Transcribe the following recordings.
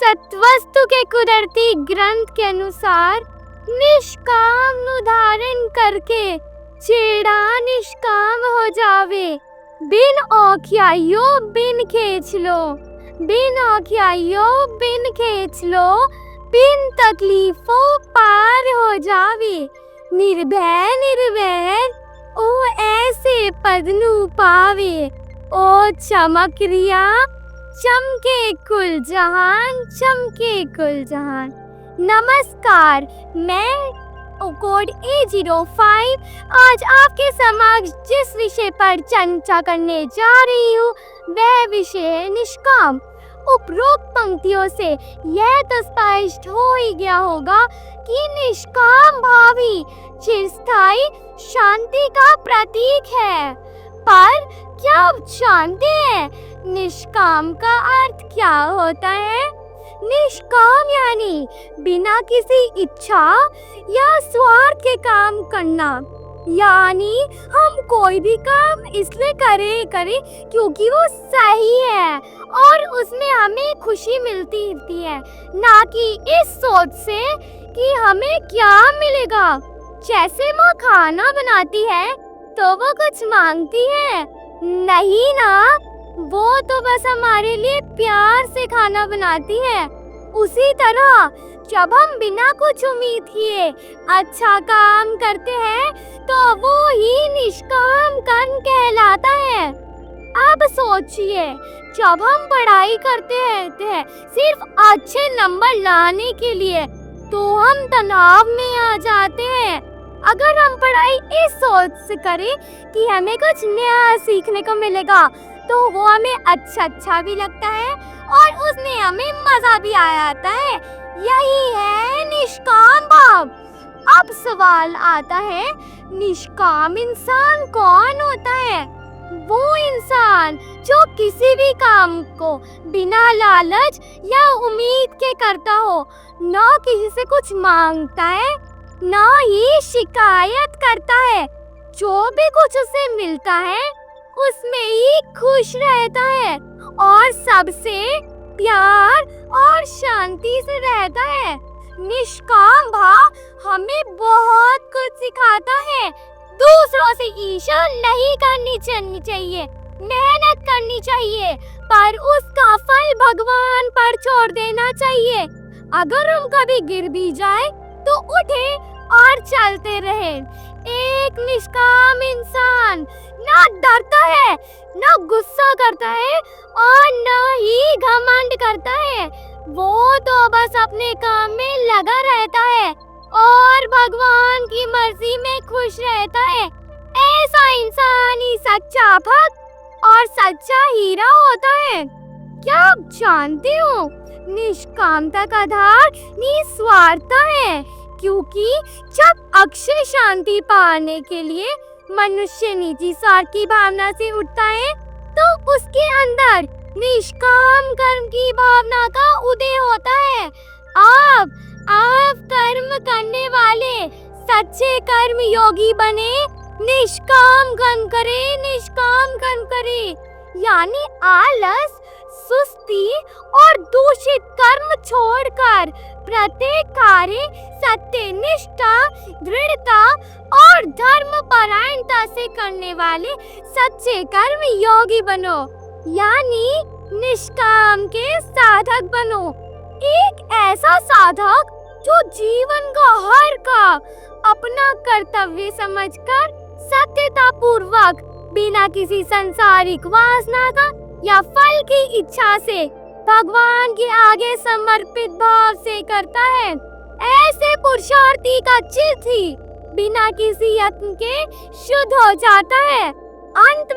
तत्वस्तु के कुदरती ग्रंथ के अनुसार निष्काम धारण करके चेड़ा निष्काम हो जावे। बिन औखियाइयो बिन खेच लो, बिन औखियाइयो बिन खेच लो, बिन तकलीफों पार हो जावे। निर्भय निर्वैर ओ ऐसे पद नु पावे। ओ चमक रिया चमके कुल जहान, चमके कुल जहान। नमस्कार, मैं कोड A05 आज आपके समक्ष जिस विषय पर चर्चा करने जा रही हूँ वह विषय है निष्काम। उपरोक्त पंक्तियों से यह तो स्पष्ट हो ही गया होगा कि निष्काम भाव ही चिरस्थायी शांति का प्रतीक है। पर क्या आप जानते हैं निष्काम का अर्थ क्या होता है? निष्काम यानी बिना किसी इच्छा या स्वार्थ के काम करना, यानी हम कोई भी काम इसलिए करें क्योंकि वो सही है और उसमें हमें खुशी मिलती है, ना कि इस सोच से कि हमें क्या मिलेगा। जैसे माँ खाना बनाती है तो वो कुछ मांगती है नहीं ना, वो तो बस हमारे लिए प्यार से खाना बनाती है। उसी तरह जब हम बिना कुछ उम्मीद किए अच्छा काम करते हैं तो वो ही निष्काम कर्म कहलाता है। अब सोचिए, जब हम पढ़ाई करते हैं सिर्फ अच्छे नंबर लाने के लिए तो हम तनाव में आ जाते हैं। अगर हम पढ़ाई इस सोच से करें कि हमें कुछ नया सीखने को मिलेगा तो वो हमें अच्छा भी लगता है और उसमें हमें मजा भी आ जाता है। यही है निष्काम भाव। अब सवाल आता है, निष्काम इंसान कौन होता है? वो इंसान जो किसी भी काम को बिना लालच या उम्मीद के करता हो, ना किसी से कुछ मांगता है ना ही शिकायत करता है। जो भी कुछ उसे मिलता है उसमें ही खुश रहता है और सबसे प्यार और शांति से रहता है। निष्काम भाव हमें बहुत कुछ सिखाता है। दूसरों से ईर्ष्या नहीं करनी चाहिए, मेहनत करनी चाहिए, पर उसका फल भगवान पर छोड़ देना चाहिए। अगर हम कभी गिर भी जाए तो उठे और चलते रहे। एक निष्काम इंसान ना डरता है, ना गुस्सा करता है और ना ही घमंड करता है। वो तो बस अपने काम में लगा रहता है और भगवान की मर्जी में खुश रहता है। ऐसा इंसान ही सच्चा भक्त और सच्चा हीरा होता है। क्या आप जानते हो निष्कामता का आधार निस्वार्थता है, क्योंकि जब अक्षय शांति पाने के लिए मनुष्य निजी स्वार्थ की भावना से उठता है तो उसके अंदर निष्काम कर्म की भावना का उदय होता है। आप कर्म करने वाले सच्चे कर्म योगी बने, निष्काम कर्म करे, निष्काम कर्म करे, यानी आलस, सुस्ती और दूषित कर्म छोड़कर प्रत्येक कार्य सत्यनिष्ठा, दृढ़ता और धर्म परायणता से करने वाले सच्चे कर्म योगी बनो, यानी निष्काम के साधक बनो। एक ऐसा साधक जो जीवन का हर काम अपना कर्तव्य समझकर सत्यता पूर्वक बिना किसी सांसारिक वासना का या फल की इच्छा से भगवान के आगे समर्पित भाव से करता है। ऐसे पुरुषार्थी का चित्त ही बिना किसी यत्न के शुद्ध हो जाता है। अंत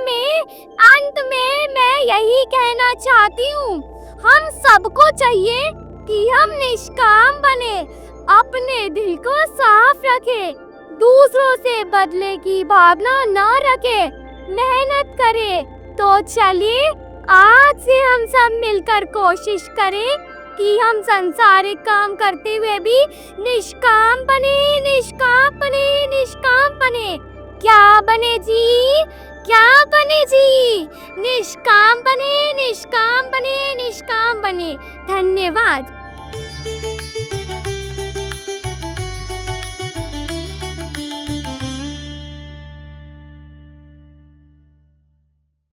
में मैं यही कहना चाहती हूँ, हम सबको चाहिए कि हम निष्काम बने, अपने दिल को साफ रखें, दूसरों से बदले की भावना न रखें, मेहनत करें। तो चलिए आज से हम सब मिलकर कोशिश करें कि हम संसारिक काम करते हुए भी निष्काम बने, निष्काम बने, निष्काम बने। क्या बने जी? क्या बने जी? निष्काम बने, निष्काम बने, निष्काम बने। धन्यवाद।